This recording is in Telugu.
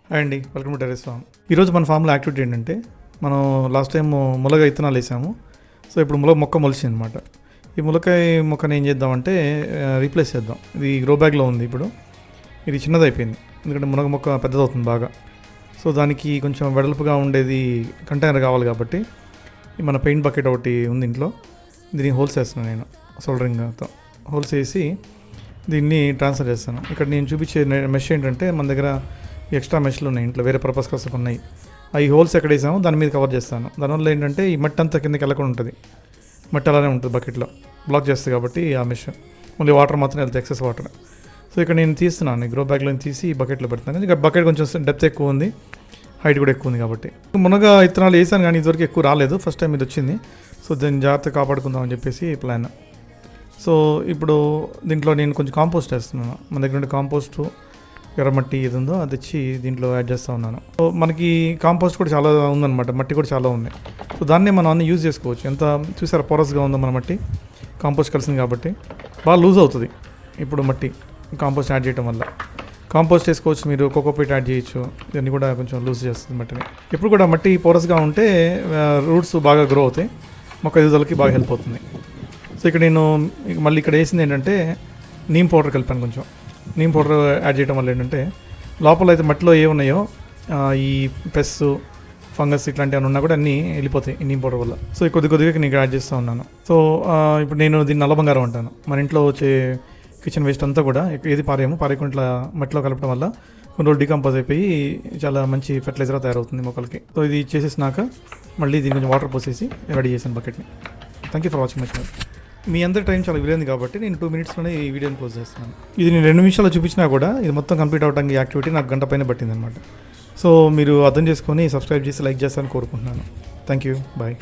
హాయ్ అండి, వెల్కమ్ టు టెర్రస్ ఫామ్. ఈరోజు మన ఫామ్లో యాక్టివిటీ ఏంటంటే, మనం లాస్ట్ టైం ములగ విత్తనాలు వేసాము. సో ఇప్పుడు ములగ మొక్క మొలిచింది అనమాట. ఈ ములకాయ మొక్కని ఏం చేద్దామంటే రీప్లేస్ చేద్దాం. ఇది గ్రో బ్యాగ్లో ఉంది. ఇప్పుడు ఇది చిన్నది అయిపోయింది, ఎందుకంటే మునగ మొక్క పెద్దదవుతుంది బాగా. సో దానికి కొంచెం వెడల్పుగా ఉండేది కంటైనర్ కావాలి కాబట్టి మన పెయింట్ బకెట్ ఒకటి ఉంది ఇంట్లో. దీన్ని హోల్స్ వేస్తున్నాను నేను, సోల్డరింగ్తో హోల్స్ వేసి దీన్ని ట్రాన్స్ఫర్ చేస్తాను. ఇక్కడ నేను చూపించే మెష్ ఏంటంటే, మన దగ్గర ఎక్స్ట్రా మెష్లు ఉన్నాయి ఇంట్లో, వేరే పర్పస్ కోసం ఉన్నాయి. ఈ హోల్స్ ఎక్కడ వేసామో దాని మీద కవర్ చేస్తాను. దానివల్ల ఏంటంటే ఈ మట్టి అంతా కిందకి వెళ్ళకుండా ఉంటుంది. మట్టి అలానే ఉంటుంది బకెట్లో, బ్లాక్ చేస్తుంది కాబట్టి ఆ మెష్. మళ్ళీ వాటర్ మాత్రం వెళ్తాయి, ఎక్సెస్ వాటర్. సో ఇక్కడ నేను తీస్తున్నాను, గ్రో బ్యాగ్లో తీసి బకెట్లో పెడతాను. ఇంకా బకెట్ కొంచెం డెప్త్ ఎక్కువ ఉంది, హైట్ కూడా ఎక్కువ ఉంది కాబట్టి. మునగ విత్తనాలు వేసాను కానీ ఇదివరకు ఎక్కువ రాలేదు, ఫస్ట్ టైం ఇది వచ్చింది. సో దీన్ని జాగ్రత్తగా కాపాడుకుందామని చెప్పేసి ప్లాన్. సో ఇప్పుడు దీంట్లో నేను కొంచెం కాంపోస్ట్ వేస్తున్నాను. మన దగ్గర ఉండే కాంపోస్టు ఎర్రమట్టి ఇది ఉందో అది తెచ్చి దీంట్లో యాడ్ చేస్తూ ఉన్నాను. సో మనకి కాంపోస్ట్ కూడా చాలా ఉందన్నమాట, మట్టి కూడా చాలా ఉంది. సో దాన్నే మనం అన్ని యూజ్ చేసుకోవచ్చు. ఎంత చూసారా పోరస్గా ఉందో మన మట్టి, కాంపోస్ట్ కలిసింది కాబట్టి బాగా లూజ్ అవుతుంది. ఇప్పుడు మట్టి కాంపోస్ట్ యాడ్ చేయడం వల్ల కాంపోస్ట్ వేసుకోవచ్చు, మీరు కోకోపీట్ యాడ్ చేయొచ్చు. దీన్ని కూడా కొంచెం లూజ్ చేస్తుంది మట్టిని. ఎప్పుడు కూడా మట్టి పోరస్గా ఉంటే రూట్స్ బాగా గ్రో అవుతాయి, మొక్క ఎదుగుదలకి బాగా హెల్ప్ అవుతుంది. సో ఇక్కడ నేను మళ్ళీ ఇక్కడ వేసింది ఏంటంటే నీమ్ పౌడర్ కలిపాను. కొంచెం నీమ్ పౌడర్ యాడ్ చేయడం వల్ల ఏంటంటే లోపల అయితే మట్టిలో ఏమున్నాయో ఈ పెస్ ఫంగస్ ఇట్లాంటివి ఏమైనా ఉన్నా కూడా అన్నీ వెళ్ళిపోతాయి ఈ నీమ్ పౌడర్ వల్ల. సో కొద్ది కొద్దిగా నేను యాడ్ చేస్తూ ఉన్నాను. సో ఇప్పుడు నేను దీన్ని నల్ల బంగారం అంటాను. మన ఇంట్లో వచ్చే కిచెన్ వేస్ట్ అంతా కూడా ఏది పారేయకుండా ఇట్లా మట్టిలో కలపడం వల్ల కొన్ని రోజులు డికంపోజ్ అయిపోయి చాలా మంచి ఫెర్టిలైజర్ తయారవుతుంది మొక్కలకి. సో ఇది చేసేసినాక మళ్ళీ దీన్ని కొంచెం వాటర్ పోసేసి రెడీ చేశాను బకెట్ని. Thank you for watching my channel. మీ అందరి టైం చాలా విలువైంది కాబట్టి నేను 2 minutesలోనే ఈ వీడియోని క్లోజ్ చేస్తున్నాను. ఇది నేను 2 నిమిషాలు చూపించినా కూడా ఇది మొత్తం కంప్లీట్ అవడానికి యాక్టివిటీ నాకు గంట పైన పట్టింది అనమాట. సో మీరు అర్థం చేసుకొని సబ్స్క్రైబ్ చేసి లైక్ చేస్తారని కోరుకుంటున్నాను. Thank you, bye.